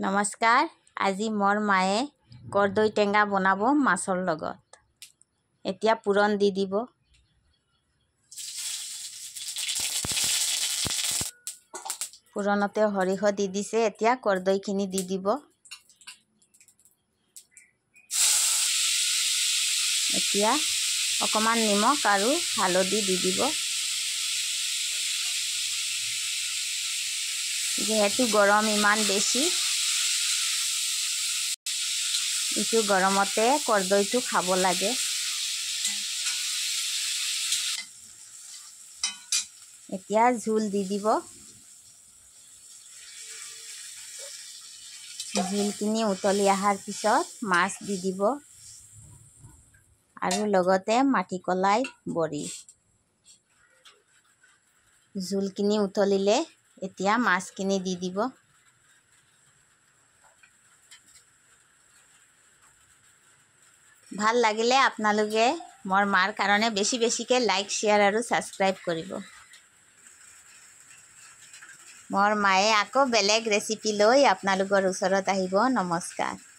নমস্কাৰ। আজি মোৰ মায়ে কৰ্দৈ টেঙা বনাব মাছৰ লগত। এতিয়া পুৰণ দি দিব। পুৰণতে সৰিয়হ দি দিছে, এতিয়া কৰ্দৈখিনি দি দিব। এতিয়া অকণমান নিমখ আৰু হালধি দি দিব। যিহেতু গৰম ইমান বেছি, এইটো গৰমতে কৰ্দৈটো খাব লাগে। এতিয়া জোল দি দিব। জোলখিনি উতলি অহাৰ পিছত মাছ দি দিব আৰু লগতে মাটিকলাই বড়ি। জোলখিনি উতলিলে এতিয়া মাছখিনি দি দিব। ভাল লাগিলে আপোনালোকে মোৰ মাৰ কাৰণে বেছিকৈ লাইক, শ্বেয়াৰ আৰু ছাবস্ক্ৰাইব কৰিব। মোৰ মায়ে আকৌ বেলেগ ৰেচিপি লৈ আপোনালোকৰ ওচৰত আহিব। নমস্কাৰ।